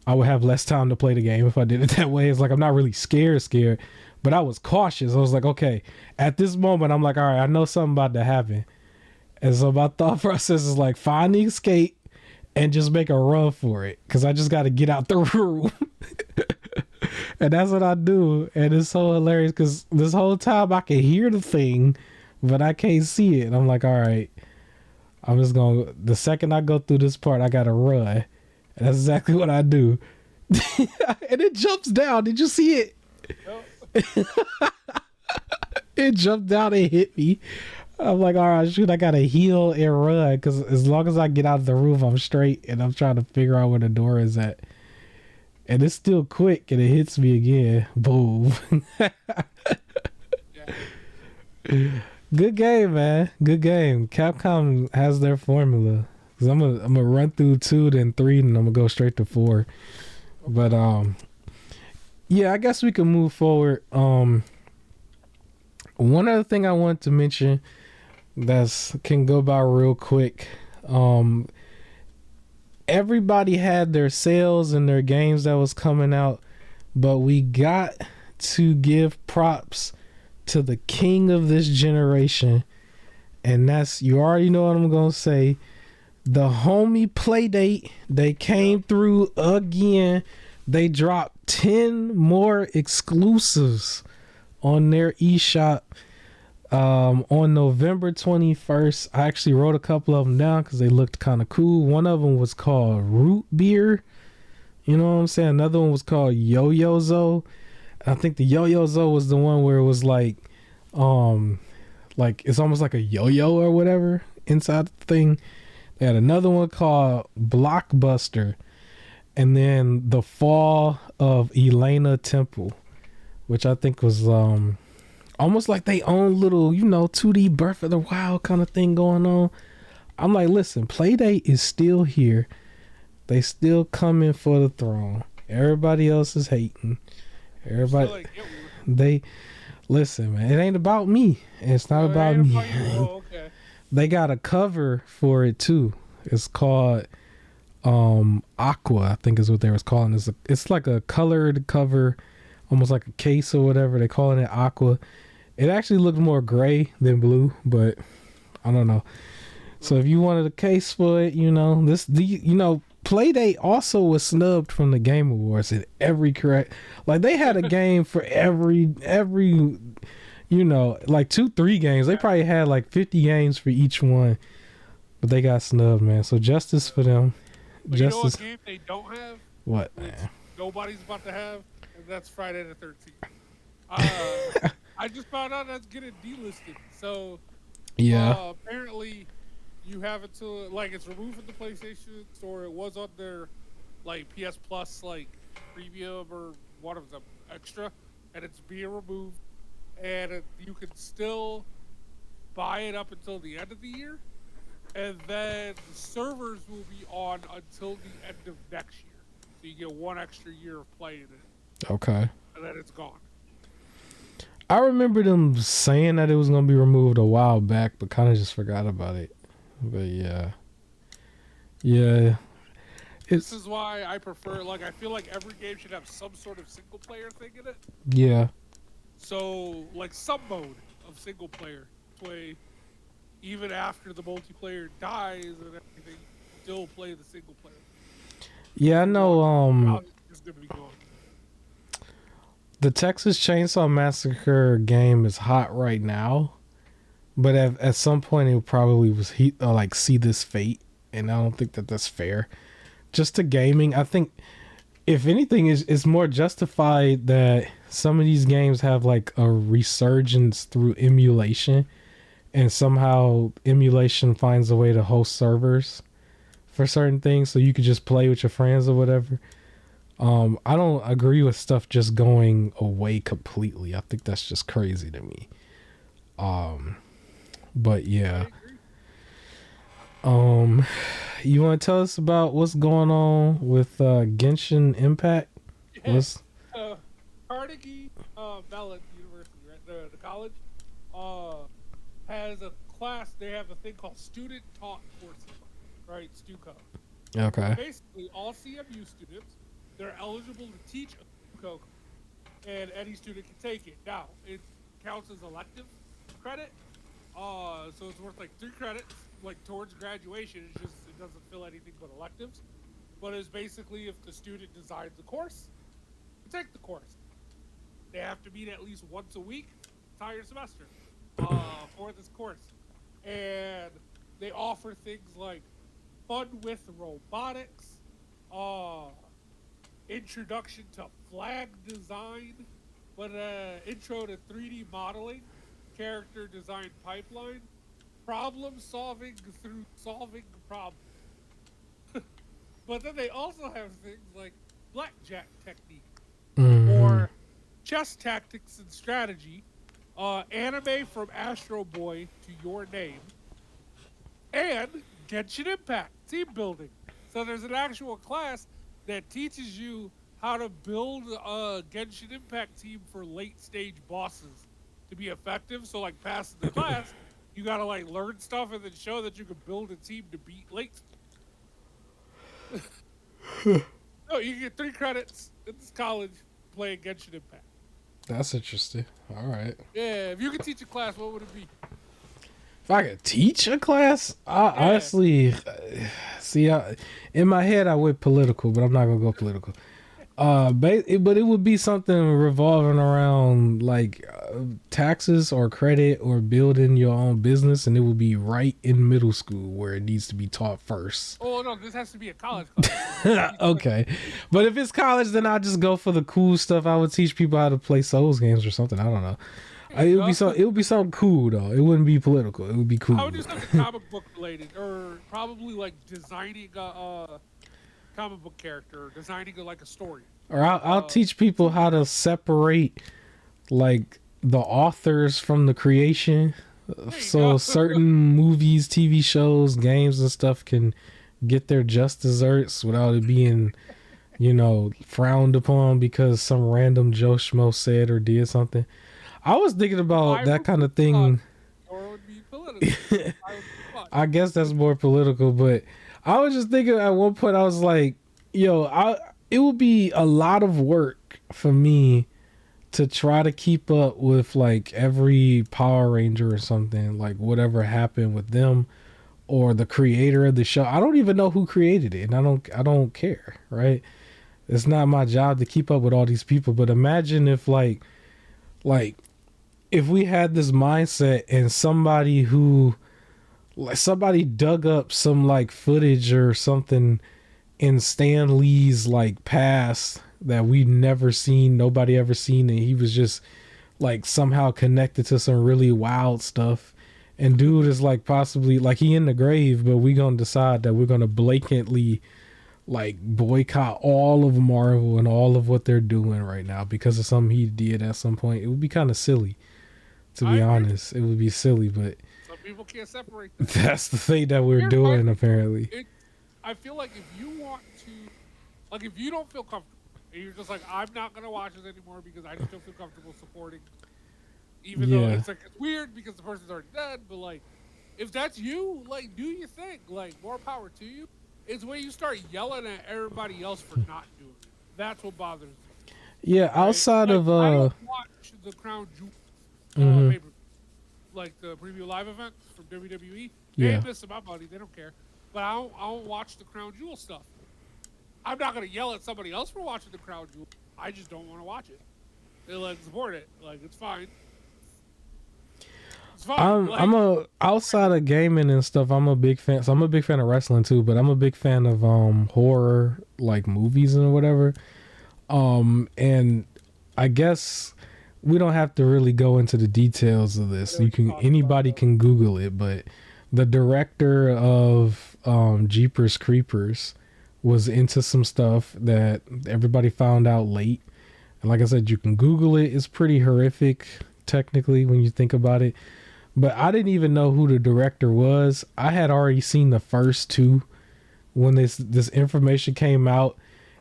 [SPEAKER 1] I would have less time to play the game if I did it that way. It's like I'm not really scared, but I was cautious. I was like, okay, at this moment, I'm like, all right, I know something about to happen. And so my thought process is like, find the escape and just make a run for it, because I just got to get out the room. And that's what I do. And it's so hilarious because this whole time I can hear the thing, but I can't see it. And I'm like, all right, I'm just going to, the second I go through this part, I got to run. And that's exactly what I do. And it jumps down. Did you see it? It jumped down and hit me. I'm like, all right, shoot, I got to heal and run, because as long as I get out of the roof, I'm straight, and I'm trying to figure out where the door is at. And it's still quick, and it hits me again. Boom. Good game, man. Good game. Capcom has their formula. Cause I'm gonna run through 2, then 3, and I'm gonna go straight to 4. But yeah, I guess we can move forward. One other thing I want to mention can go by real quick. Everybody had their sales and their games that was coming out, but we got to give props to the king of this generation, and that's, you already know what I'm gonna say, the homie Playdate. They came through again. They dropped 10 more exclusives on their eShop on November 21st. I actually wrote a couple of them down because they looked kind of cool. One of them was called Root Beer. You know what I'm saying? Another one was called Yo-Yo-Zo. I think the Yo-Yo-Zo was the one where it was like it's almost like a yo-yo or whatever inside the thing. They had another one called Blockbuster. And then the Fall of Elena Temple, which I think was almost like they own little, 2D Birth of the Wild kind of thing going on. I'm like, listen, Playdate is still here. They still coming for the throne. Everybody else is hating. Everybody, they listen, man. It ain't about me. It's not about me.
[SPEAKER 2] Okay.
[SPEAKER 1] They got a cover for it too. It's called Aqua, I think is what they was calling it. It's like a colored cover, almost like a case or whatever. They calling it Aqua. It actually looked more gray than blue, but I don't know. So if you wanted a case for it, Playdate also was snubbed from the Game Awards in every correct. Like they had a game for every like 2-3 games. They probably had like 50 games for each one, but they got snubbed, man. So justice for them.
[SPEAKER 2] But
[SPEAKER 1] justice.
[SPEAKER 2] You know what game they don't have?
[SPEAKER 1] What, man?
[SPEAKER 2] Nobody's about to have, and that's Friday the 13th. I just found out that's getting delisted. So
[SPEAKER 1] yeah,
[SPEAKER 2] apparently you have it to it's removed from the PlayStation Store. It was on their PS Plus premium or one of them extra, and it's being removed. And you can still buy it up until the end of the year, and then the servers will be on until the end of next year. So you get one extra year of playing it.
[SPEAKER 1] Okay.
[SPEAKER 2] And then it's gone.
[SPEAKER 1] I remember them saying that it was gonna be removed a while back, but kind of just forgot about it. But yeah.
[SPEAKER 2] This is why I prefer, I feel like every game should have some sort of single player thing in it.
[SPEAKER 1] Yeah.
[SPEAKER 2] So, some mode of single player play, even after the multiplayer dies and everything, still play the single player.
[SPEAKER 1] Yeah, I know.
[SPEAKER 2] It's gonna be gone.
[SPEAKER 1] The Texas Chainsaw Massacre game is hot right now, but at some point it probably was see this fate, and I don't think that that's fair. Just to gaming, I think if anything, it's more justified that some of these games have a resurgence through emulation, and somehow emulation finds a way to host servers for certain things, so you could just play with your friends or whatever. I don't agree with stuff just going away completely. I think that's just crazy to me. Um, but
[SPEAKER 2] I
[SPEAKER 1] yeah.
[SPEAKER 2] agree.
[SPEAKER 1] Um, you want to tell us about what's going on with Genshin Impact?
[SPEAKER 2] Yeah.
[SPEAKER 1] What's
[SPEAKER 2] Uh, Carnegie Mellon University, right? The college, uh, has a class. They have a thing called student taught courses, right? StuCo. So
[SPEAKER 1] okay?
[SPEAKER 2] basically, all CMU students, they're eligible to teach a StuCo, and any student can take it. Now, it counts as elective credit. So it's worth like 3 credits, like towards graduation. It's just it doesn't fill anything but electives. But it's basically if the student designs the course, they take the course. They have to meet at least once a week, entire semester, for this course, and they offer things like fun with robotics, uh, introduction to flag design, but intro to 3D modeling, character design pipeline, problem solving through solving problems. But then they also have things like blackjack technique
[SPEAKER 1] Mm-hmm.
[SPEAKER 2] or chess tactics and strategy, anime from Astro Boy to Your Name, and Genshin Impact team building. So there's an actual class that teaches you how to build a Genshin Impact team for late stage bosses to be effective. So like passing the class, you gotta like learn stuff and then show that you can build a team to beat late. No, you can get 3 credits in this college playing Genshin Impact.
[SPEAKER 1] That's interesting. All right.
[SPEAKER 2] Yeah, if you could teach a class, what would it be?
[SPEAKER 1] If I could teach a class, I
[SPEAKER 2] Yeah,
[SPEAKER 1] honestly see. In my head, I went political, but I'm not gonna go political. But it would be something revolving around like taxes or credit or building your own business, and it would be right in middle school where it needs to be taught first.
[SPEAKER 2] oh no, this has to be a college class. So you teach like
[SPEAKER 1] Okay, but if it's college, then I just go for the cool stuff. I would teach people how to play Souls games or something. I don't know.
[SPEAKER 2] there you
[SPEAKER 1] It would be
[SPEAKER 2] go.
[SPEAKER 1] so. It would be something cool though. It wouldn't be political. It would be
[SPEAKER 2] I would
[SPEAKER 1] cool.
[SPEAKER 2] do something comic book related, or probably like designing a comic book character, or designing like a story.
[SPEAKER 1] Or I'll
[SPEAKER 2] Uh,
[SPEAKER 1] teach people how to separate like the authors from the creation.
[SPEAKER 2] there you
[SPEAKER 1] So
[SPEAKER 2] go.
[SPEAKER 1] certain movies, TV shows, games, and stuff can get their just desserts without it being, frowned upon because some random Joe Schmo said or did something. I was thinking about
[SPEAKER 2] Survivor
[SPEAKER 1] that kind of
[SPEAKER 2] would be fun,
[SPEAKER 1] thing.
[SPEAKER 2] or it would be political. I would be fun.
[SPEAKER 1] I guess that's more political, but I was just thinking at one point I was like, it would be a lot of work for me to try to keep up with like every Power Ranger or something, like whatever happened with them or the creator of the show. I don't even know who created it, and I don't care, right? It's not my job to keep up with all these people, but imagine if like if we had this mindset and somebody dug up some like footage or something in Stan Lee's like past that we never seen, nobody ever seen, and he was just like somehow connected to some really wild stuff. And dude is like possibly like he in the grave, but we gonna decide that we're gonna blatantly like boycott all of Marvel and all of what they're doing right now because of something he did at some point. It would be kind of silly, to
[SPEAKER 2] I
[SPEAKER 1] be
[SPEAKER 2] agree.
[SPEAKER 1] honest. It would be silly, but
[SPEAKER 2] Some people can't separate that.
[SPEAKER 1] that's the thing that we're
[SPEAKER 2] Here's my
[SPEAKER 1] doing
[SPEAKER 2] thing.
[SPEAKER 1] apparently.
[SPEAKER 2] It. I feel like if you want to, like, if you don't feel comfortable, and you're just like, I'm not gonna watch this anymore because I just don't feel comfortable supporting, even though
[SPEAKER 1] Yeah.
[SPEAKER 2] it's like it's weird because the person's already dead. But like, if that's you, like, do your thing. Like, more power to you. It's when you start yelling at everybody else for not doing it. That's what bothers me,
[SPEAKER 1] Yeah,
[SPEAKER 2] right?
[SPEAKER 1] outside
[SPEAKER 2] Like,
[SPEAKER 1] of
[SPEAKER 2] I don't watch the Crown Jewel
[SPEAKER 1] mhm,
[SPEAKER 2] paper, like the preview live events from WWE. They
[SPEAKER 1] yeah.
[SPEAKER 2] ain't missing my money. They don't care. But I don't watch the Crown Jewel stuff. I'm not gonna yell at somebody else for watching the Crown Jewel. I just don't want to watch it. They let support it. Like, it's fine. It's fine.
[SPEAKER 1] I'm
[SPEAKER 2] Like,
[SPEAKER 1] a outside of gaming and stuff. I'm a big fan. So I'm a big fan of wrestling too, but I'm a big fan of horror like movies and whatever. And I guess we don't have to really go into the details of this.
[SPEAKER 2] yeah, we
[SPEAKER 1] You
[SPEAKER 2] can
[SPEAKER 1] can
[SPEAKER 2] talk about
[SPEAKER 1] anybody
[SPEAKER 2] that.
[SPEAKER 1] can Google it, but the director of Jeepers Creepers was into some stuff that everybody found out late. And like I said, you can Google it. It's pretty horrific, technically, when you think about it. But I didn't even know who the director was. I had already seen the first two when this information came out.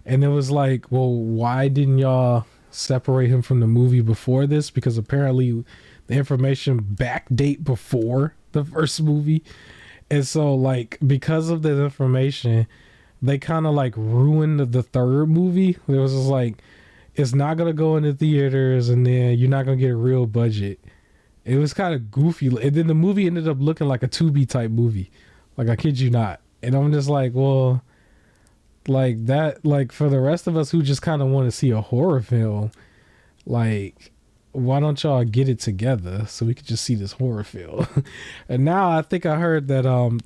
[SPEAKER 1] And it was like, well, why didn't y'all separate him from the movie before this? Because apparently the information backdate before the first movie. And so, like, because of that information, they kind of like ruined the third movie. It was just like, it's not going to go into theaters, and then you're not going to get a real budget. It was kind of goofy. And then the movie ended up looking like a Tubi type movie. Like, I kid you not. And I'm just like, well, like that, like for the rest of us who just kind of want to see a horror film, like, why don't y'all get it together so we could just see this horror film? And now I think I heard that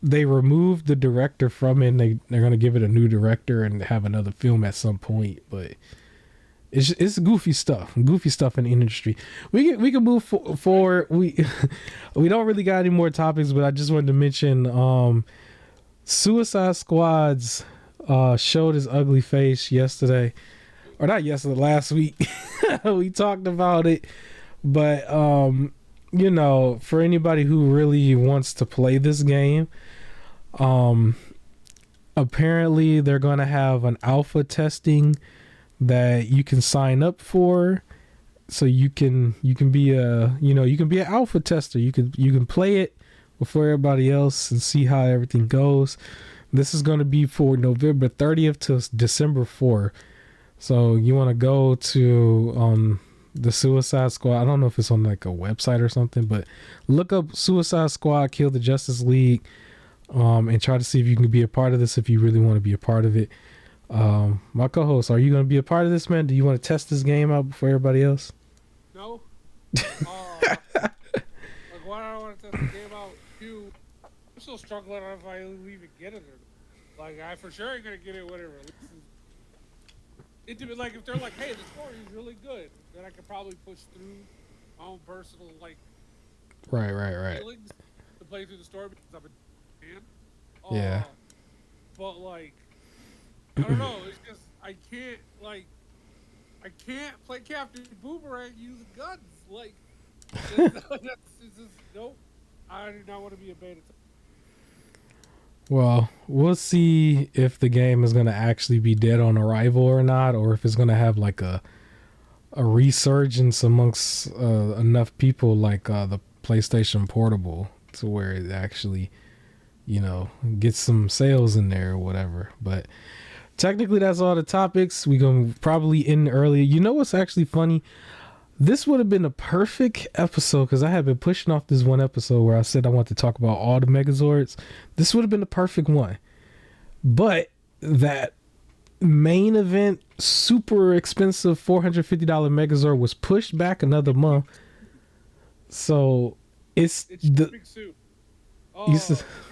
[SPEAKER 1] they removed the director from it, and they're going to give it a new director and have another film at some point. But it's goofy stuff in the industry. We can move forward. We don't really got any more topics, but I just wanted to mention Suicide Squad's showed his ugly face yesterday, or not yesterday, last week. We talked about it, but you know, for anybody who really wants to play this game, apparently they're going to have an alpha testing that you can sign up for, so you can be an alpha tester. You can play it before everybody else and see how everything goes. This is going to be for November 30th to December 4th. So you want to go to the Suicide Squad. I don't know if it's on like a website or something, but look up Suicide Squad Kill the Justice League, and try to see if you can be a part of this if you really want to be a part of it. My co-host, are you going to be a part of this, man? Do you want to test this game out before everybody else?
[SPEAKER 2] No. Like, why do I want to test the game out? I'm still struggling on if I even get it or like I for sure ain't gonna get it when it releases. Like if they're like, hey, the story is really good, then I could probably push through my own personal like feelings to play through the story because I'm a fan.
[SPEAKER 1] Yeah.
[SPEAKER 2] But like, I don't know. It's just I can't play Captain Boomerang using guns. Like, it's just nope. I do not want to be a beta.
[SPEAKER 1] Well, we'll see if the game is going to actually be dead on arrival or not, or if it's going to have like a resurgence amongst enough people like the PlayStation Portable to where it actually, you know, gets some sales in there or whatever. But technically, that's all the topics. We're going to probably end early. You know what's actually funny? This would have been a perfect episode because I had been pushing off this one episode where I said I want to talk about all the Megazords. This would have been the perfect one. But that main event, super expensive $450 Megazord was pushed back another month. So it's the
[SPEAKER 2] big suit.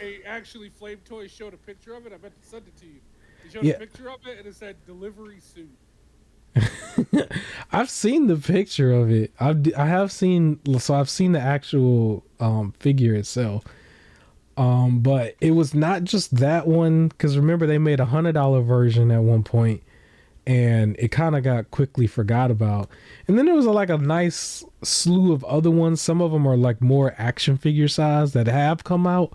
[SPEAKER 2] Hey, actually, Flame Toys showed a picture of it. I meant to send it to you. They showed a picture of it and it said delivery suit.
[SPEAKER 1] I've seen the picture of it. I've seen the actual figure itself. But it was not just that one, because remember they made $100 version at one point, and it kind of got quickly forgot about. And then there was like a nice slew of other ones. Some of them are like more action figure size that have come out.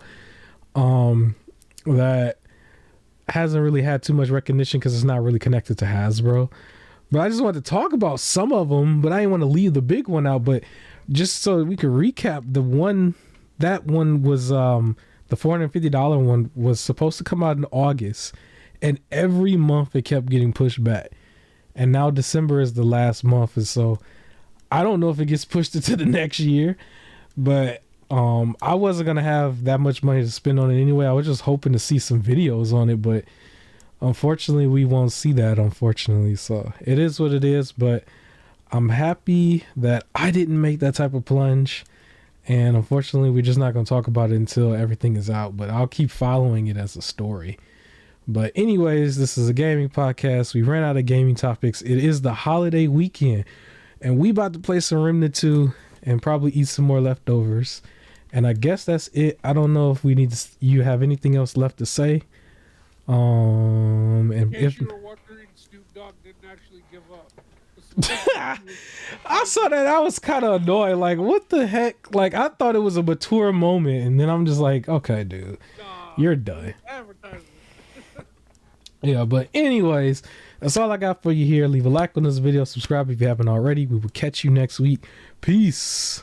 [SPEAKER 1] That hasn't really had too much recognition because it's not really connected to Hasbro. But I just wanted to talk about some of them, but I didn't want to leave the big one out. But just so we could recap, that one was the $450 one was supposed to come out in August, and every month it kept getting pushed back. And now December is the last month, and so I don't know if it gets pushed into the next year. But I wasn't gonna have that much money to spend on it anyway. I was just hoping to see some videos on it, but unfortunately, we won't see that, unfortunately. So it is what it is, but I'm happy that I didn't make that type of plunge. And unfortunately, we're just not going to talk about it until everything is out, but I'll keep following it as a story. But anyways, this is a gaming podcast. We ran out of gaming topics. It is the holiday weekend, and we about to play some Remnant 2 and probably eat some more leftovers. And I guess that's it. I don't know if we need to, you have anything else left to say. And
[SPEAKER 2] In case
[SPEAKER 1] if
[SPEAKER 2] you were wondering, Snoop Dogg didn't actually give up.
[SPEAKER 1] I saw that, I was kind of annoyed. Like, what the heck? Like, I thought it was a mature moment, and then I'm just like, okay, dude, you're done.
[SPEAKER 2] Advertisement.
[SPEAKER 1] Yeah, but anyways, that's all I got for you here. Leave a like on this video, subscribe if you haven't already. We will catch you next week. Peace.